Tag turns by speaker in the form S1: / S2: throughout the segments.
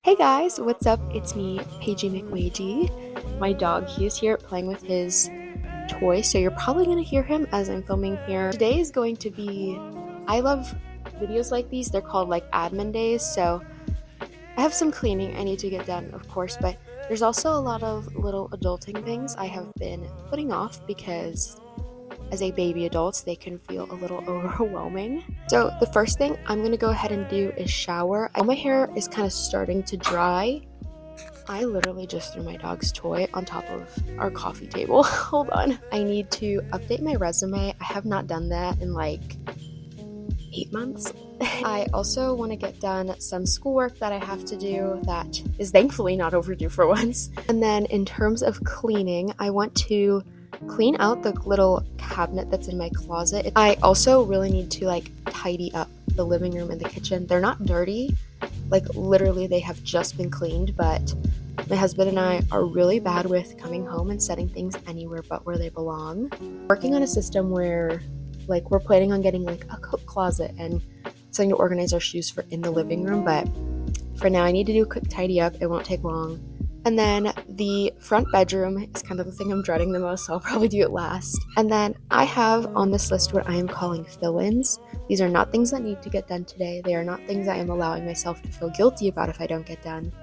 S1: Hey guys, what's up? It's me, Paigey McWagey. My dog, he is here playing with his toy, so you're probably going to hear him as I'm filming here. Today is going to be, I love videos like these. They're called like admin days, so I have some cleaning I need to get done, of course, but there's also a lot of little adulting things I have been putting off because as a baby adult, they can feel a little overwhelming. So the first thing I'm gonna go ahead and do is shower. My hair is kind of starting to dry. I literally just threw my dog's toy on top of our coffee table. Hold on. I need to update my resume. I have not done that in like 8 months. I also want to get done some schoolwork that I have to do that is thankfully not overdue for once. And then in terms of cleaning, I want to clean out the little cabinet that's in my closet. I also really need to like tidy up the living room and the kitchen. They're not dirty, like literally they have just been cleaned, but my husband and I are really bad with coming home and setting things anywhere but where they belong. Working on a system where like we're planning on getting like a coat closet and something to organize our shoes for in the living room, but for now I need to do a quick tidy up. It won't take long. And then the front bedroom is kind of the thing I'm dreading the most, so I'll probably do it last. And then I have on this list what I am calling fill-ins. These are not things that need to get done today. They are not things I am allowing myself to feel guilty about if I don't get done.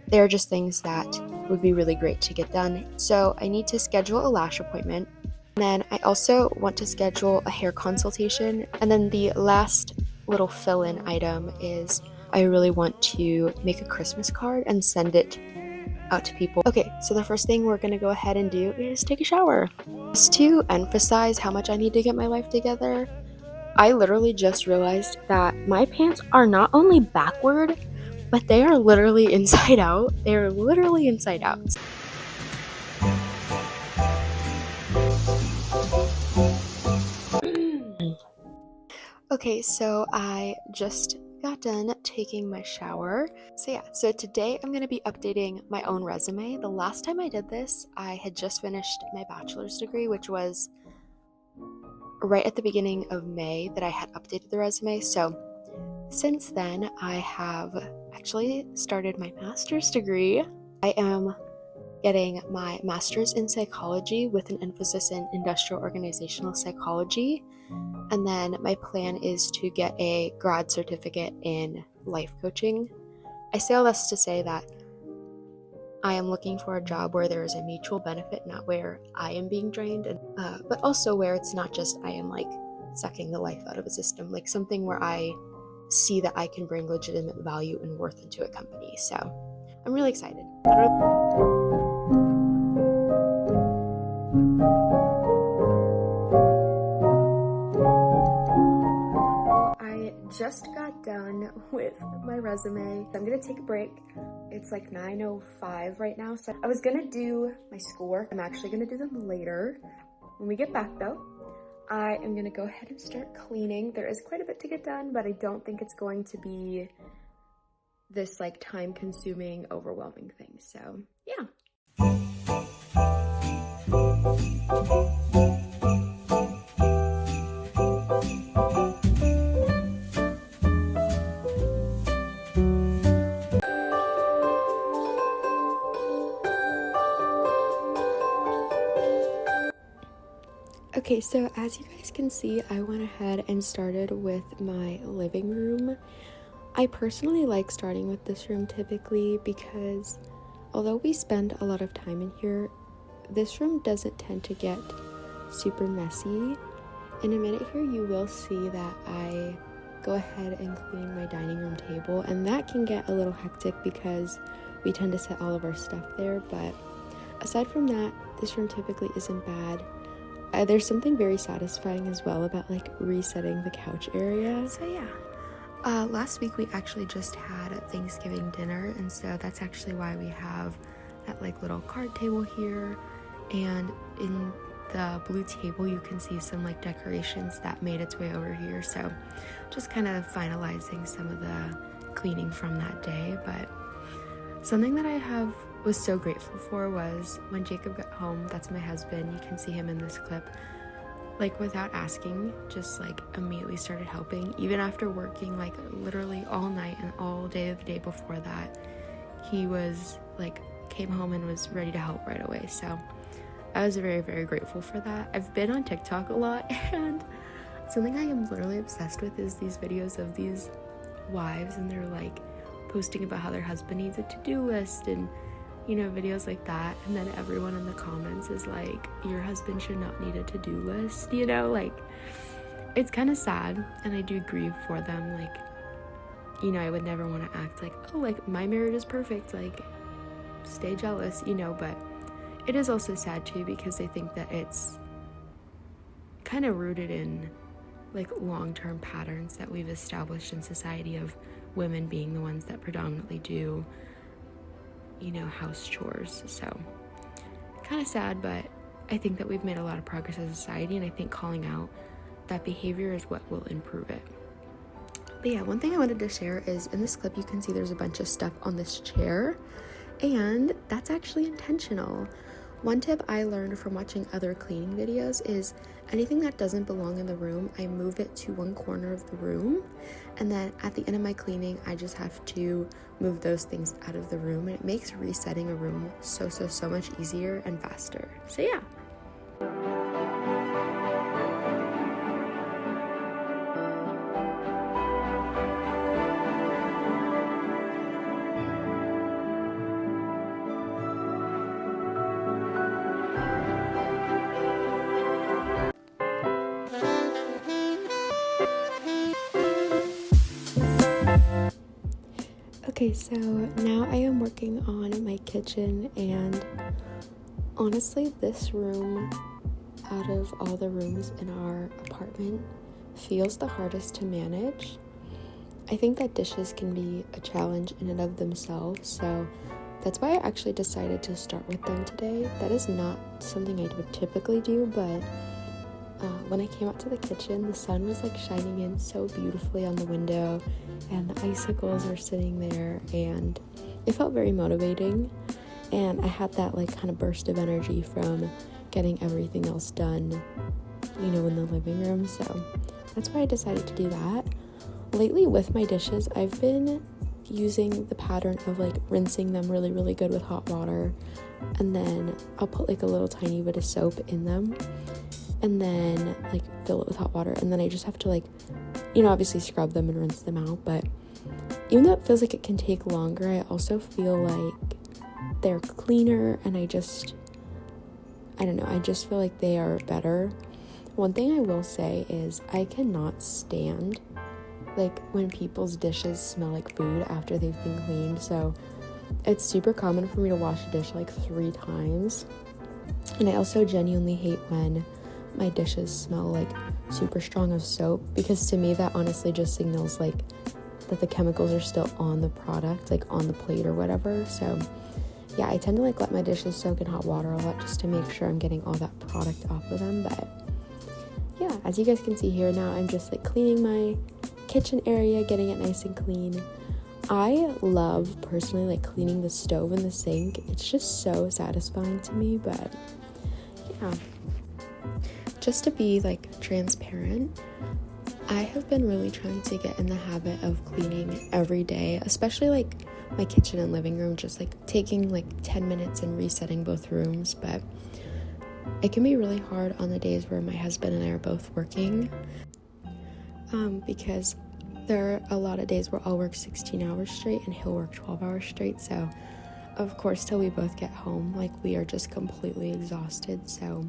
S1: They are just things that would be really great to get done. So I need to schedule a lash appointment. And then I also want to schedule a hair consultation. And then the last little fill-in item is I really want to make a Christmas card and send it out to people. Okay, so the first thing we're gonna go ahead and do is take a shower. Just to emphasize how much I need to get my life together, I literally just realized that my pants are not only backward, but they are literally inside out. They are literally inside out. Okay, so I just got done taking my shower. So today I'm going to be updating my own resume. The last time I did this, I had just finished my bachelor's degree, which was right at the beginning of May that I had updated the resume. So since then, I have actually started my master's degree. I am getting my master's in psychology with an emphasis in industrial organizational psychology. And then my plan is to get a grad certificate in life coaching. I say all this to say that I am looking for a job where there is a mutual benefit, not where I am being drained, but also where it's not just I am like sucking the life out of a system, like something where I see that I can bring legitimate value and worth into a company. So I'm really excited. I just got done with my resume. I'm gonna take a break. It's like 9:05 right now, so I was gonna do my schoolwork. I'm actually gonna do them later. When we get back though, I am gonna go ahead and start cleaning. There is quite a bit to get done, but I don't think it's going to be this like time-consuming, overwhelming thing. So yeah. Okay, so as you guys can see, I went ahead and started with my living room. I personally like starting with this room typically because although we spend a lot of time in here, this room doesn't tend to get super messy. In a minute here, you will see that I go ahead and clean my dining room table, and that can get a little hectic because we tend to set all of our stuff there, but aside from that, this room typically isn't bad. There's something very satisfying as well about like resetting the couch area. So yeah, last week we actually just had Thanksgiving dinner, and so that's actually why we have that like little card table here, and in the blue table you can see some like decorations that made its way over here. So just kind of finalizing some of the cleaning from that day. But something that I was so grateful for was when Jacob got home. That's my husband, you can see him in this clip, like without asking, just like immediately started helping, even after working like literally all night and all day of the day before that. he was like came home and was ready to help right away. So I was very, very grateful for that. I've been on TikTok a lot, and something I am literally obsessed with is these videos of these wives, and they're like posting about how their husband needs a to-do list and, you know, videos like that. And then everyone in the comments is like, your husband should not need a to-do list, you know? Like, it's kind of sad, and I do grieve for them. Like, you know, I would never want to act like, oh, like, my marriage is perfect, like, stay jealous, you know? But it is also sad too, because I think that it's kind of rooted in like long-term patterns that we've established in society of women being the ones that predominantly do, you know, house chores. So kind of sad, but I think that we've made a lot of progress as a society, and I think calling out that behavior is what will improve it. But yeah, one thing I wanted to share is in this clip you can see there's a bunch of stuff on this chair, and that's actually intentional. One tip I learned from watching other cleaning videos is anything that doesn't belong in the room, I move it to one corner of the room, and then at the end of my cleaning, I just have to move those things out of the room, and it makes resetting a room so much easier and faster. So yeah. Okay, so now I am working on my kitchen, and honestly, this room, out of all the rooms in our apartment, feels the hardest to manage. I think that dishes can be a challenge in and of themselves, so that's why I actually decided to start with them today. That is not something I would typically do, but when I came out to the kitchen, the sun was like shining in so beautifully on the window, and the icicles were sitting there, and it felt very motivating, and I had that like kind of burst of energy from getting everything else done, you know, in the living room. So that's why I decided to do that. Lately with my dishes, I've been using the pattern of like rinsing them really good with hot water, and then I'll put like a little tiny bit of soap in them, and then like fill it with hot water, and then I just have to like, you know, obviously scrub them and rinse them out. But even though it feels like it can take longer, I also feel like they're cleaner, and I just feel like they are better. One thing I will say is I cannot stand like when people's dishes smell like food after they've been cleaned. So it's super common for me to wash a dish like 3 times, and I also genuinely hate when my dishes smell like super strong of soap, because to me that honestly just signals like that the chemicals are still on the product, like on the plate or whatever. So yeah, I tend to like let my dishes soak in hot water a lot just to make sure I'm getting all that product off of them. But yeah, as you guys can see here, now I'm just like cleaning my kitchen area, getting it nice and clean. I love personally like cleaning the stove and the sink. It's just so satisfying to me. But yeah, just to be like transparent, I have been really trying to get in the habit of cleaning every day, especially like my kitchen and living room, just like taking like 10 minutes and resetting both rooms. But it can be really hard on the days where my husband and I are both working, because there are a lot of days where I'll work 16 hours straight and he'll work 12 hours straight. So of course, till we both get home, like we are just completely exhausted. So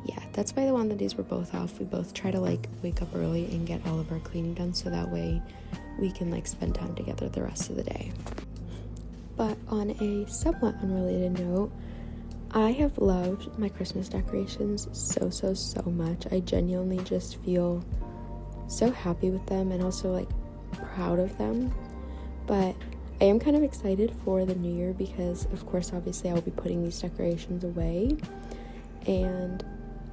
S1: yeah, that's why on the days we're both off, we both try to like wake up early and get all of our cleaning done, so that way we can like spend time together the rest of the day. But on a somewhat unrelated note, I have loved my Christmas decorations so much. I genuinely just feel so happy with them, and also like proud of them. But I am kind of excited for the new year, because of course obviously I'll be putting these decorations away. And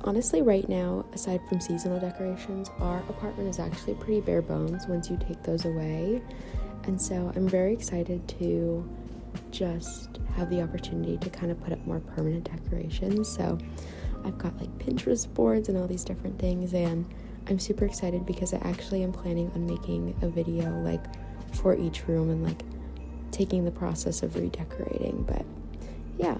S1: honestly, right now, aside from seasonal decorations, our apartment is actually pretty bare bones once you take those away. And so I'm very excited to just have the opportunity to kind of put up more permanent decorations. So I've got like Pinterest boards and all these different things, and I'm super excited because I actually am planning on making a video like for each room and like taking the process of redecorating. But yeah,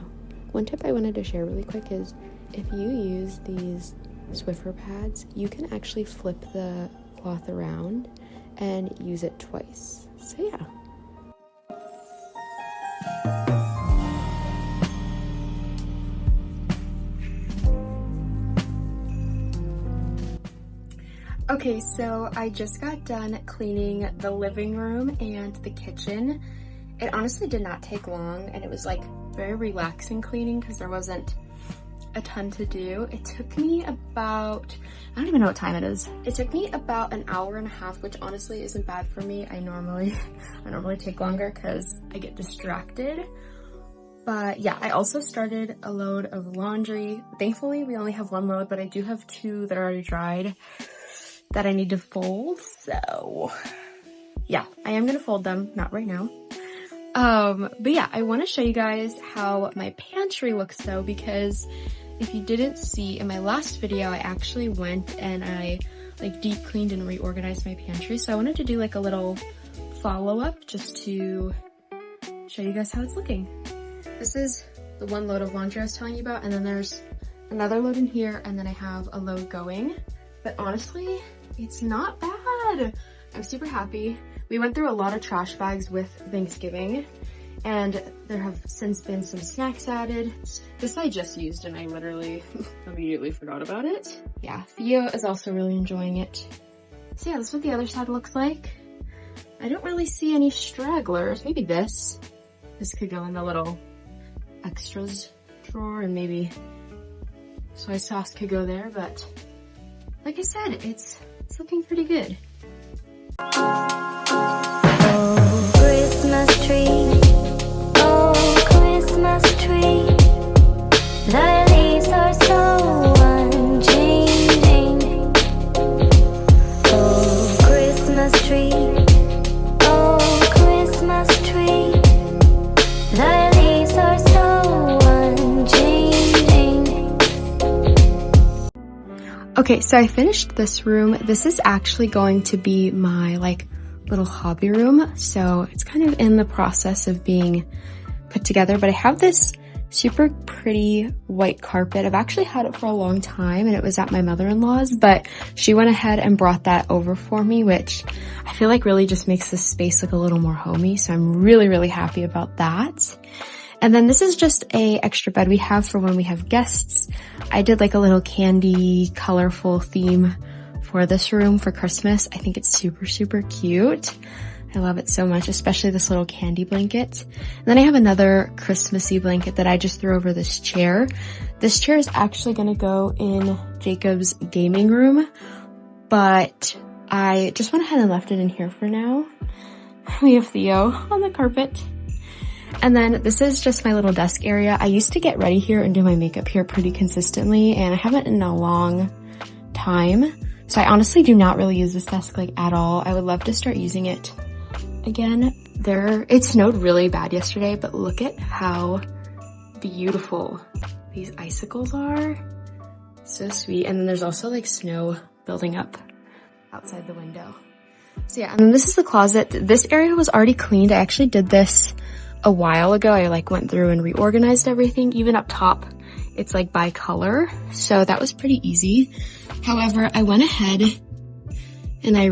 S1: one tip I wanted to share really quick is if you use these Swiffer pads, you can actually flip the cloth around and use it twice. So yeah. Okay, so I just got done cleaning the living room and the kitchen. It honestly did not take long, and it was like very relaxing cleaning because there wasn't a ton to do. It took me about, I don't even know what time it is. It took me about an hour and a half, which honestly isn't bad for me. I normally take longer because I get distracted. But yeah, I also started a load of laundry. Thankfully, we only have one load, but I do have two that are already dried that I need to fold. So yeah, I am gonna fold them, not right now. But yeah, I want to show you guys how my pantry looks though, because if you didn't see in my last video, I actually went and I like deep cleaned and reorganized my pantry. So I wanted to do like a little follow-up just to show you guys how it's looking. This is the one load of laundry I was telling you about, and then there's another load in here, and then I have a load going. But honestly, it's not bad. I'm super happy. We went through a lot of trash bags with Thanksgiving, and there have since been some snacks added. This I just used and I literally immediately forgot about it. Yeah, Theo is also really enjoying it. So yeah, this is what the other side looks like. I don't really see any stragglers. Maybe this. This could go in the little extras drawer, and maybe soy sauce could go there, but like I said, it's looking pretty good.
S2: Oh, Christmas tree, oh, Christmas tree, thy leaves are so unchanging. Oh, Christmas tree, oh, Christmas tree, thy leaves are so unchanging.
S1: Okay, so I finished this room. This is actually going to be my like little hobby room. So it's kind of in the process of being put together, but I have this super pretty white carpet. I've actually had it for a long time, and it was at my mother-in-law's, but she went ahead and brought that over for me, which I feel like really just makes this space look a little more homey. So I'm really, really happy about that. And then this is just a extra bed we have for when we have guests. I did like a little candy, colorful theme for this room for Christmas. I think it's super, super cute. I love it so much, especially this little candy blanket. And then I have another Christmassy blanket that I just threw over this chair. This chair is actually going to go in Jacob's gaming room, but I just went ahead and left it in here for now. We have Theo on the carpet. And then this is just my little desk area. I used to get ready here and do my makeup here pretty consistently, and I haven't in a long time. So I honestly do not really use this desk like at all. I would love to start using it again. It snowed really bad yesterday, but look at how beautiful these icicles are. So sweet. And then there's also like snow building up outside the window. So yeah, and then this is the closet. This area was already cleaned. I actually did this a while ago. I like went through and reorganized everything. Even up top, it's like by color. So that was pretty easy. However, I went ahead and I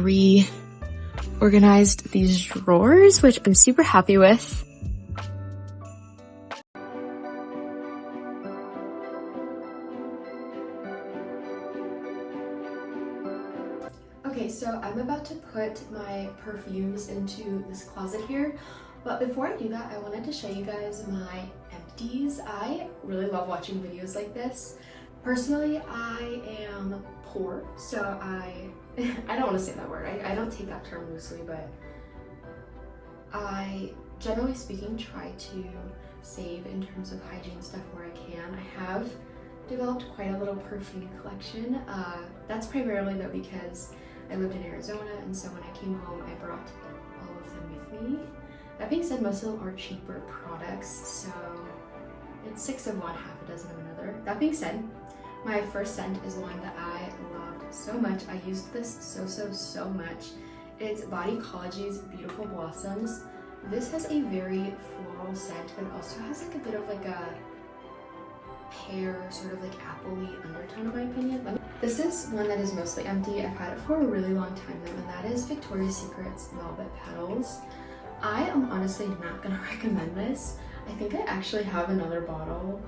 S1: reorganized these drawers, which I'm super happy with. Okay, so I'm about to put my perfumes into this closet here. But before I do that, I wanted to show you guys my empties. I really love watching videos like this. Personally, I am poor, so I don't want to say that word. I don't take that term loosely, but I, generally speaking, try to save in terms of hygiene stuff where I can. I have developed quite a little perfume collection. That's primarily though because I lived in Arizona, and so when I came home, I brought all of them with me. That being said, most of them are cheaper products, so it's 6 of one, half a dozen of another. That being said, my first scent is one that I loved so much. I used this so much. It's Body Ecology's Beautiful Blossoms. This has a very floral scent, but it also has like a bit of like a pear, sort of like apple-y undertone in my opinion. This is one that is mostly empty. I've had it for a really long time now, and that is Victoria's Secret's Velvet Petals. I am honestly not gonna recommend this. I think I actually have another bottle.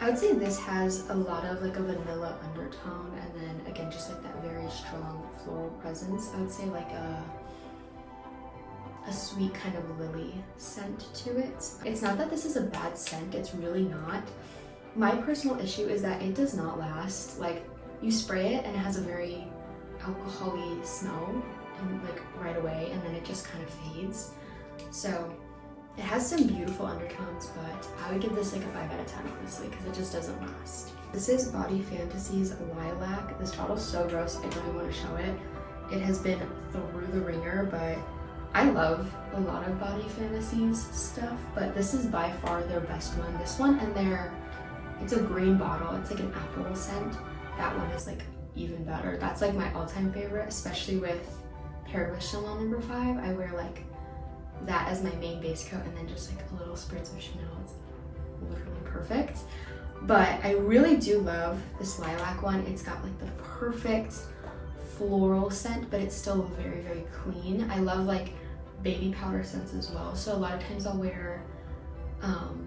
S1: I would say this has a lot of like a vanilla undertone, and then again just like that very strong floral presence. I would say like a sweet kind of lily scent to it. It's not that this is a bad scent, it's really not. My personal issue is that it does not last. Like, you spray it and it has a very alcohol-y smell and like right away, and then it just kind of fades. So it has some beautiful undertones, but I would give this like a 5 out of 10 honestly, because it just doesn't last. This is Body Fantasies Lilac. This bottle's so gross, I don't even want to show it. It has been through the ringer, but I love a lot of Body Fantasies stuff, but this is by far their best one. This one and it's a green bottle, it's like an apple scent. That one is like even better. That's like my all-time favorite, especially paired with Chanel No. 5. I wear like that as my main base coat and then just like a little spritz of Chanel. It's literally perfect. But I really do love this lilac one. It's got like the perfect floral scent, but it's still very, very clean. I love like baby powder scents as well. So a lot of times I'll wear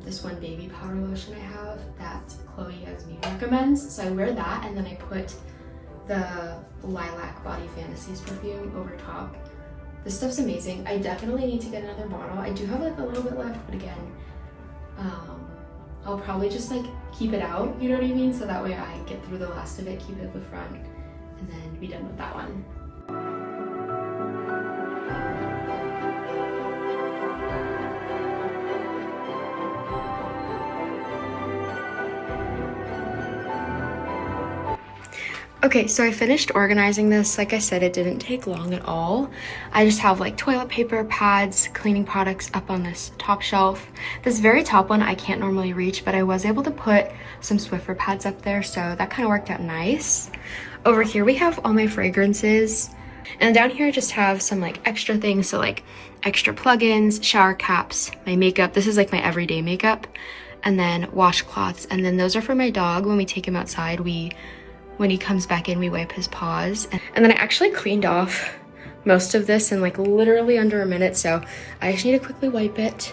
S1: this one baby powder lotion I have that Chloe Yasmin recommends. So I wear that, and then I put the Lilac Body Fantasies perfume over top. This stuff's amazing. I definitely need to get another bottle. I do have like a little bit left, but again, I'll probably just like keep it out, you know what I mean? So that way I get through the last of it, keep it at the front, and then be done with that one. Okay, so I finished organizing this. Like I said, it didn't take long at all. I just have like toilet paper, pads, cleaning products up on this top shelf. This very top one I can't normally reach, but I was able to put some Swiffer pads up there, so that kind of worked out nice. Over here we have all my fragrances, and down here I just have some like extra things, so like extra plugins, shower caps, my makeup. This is like my everyday makeup, and then washcloths, and then those are for my dog. When we take him outside, when he comes back in, we wipe his paws. And then I actually cleaned off most of this in like literally under a minute, so I just need to quickly wipe it.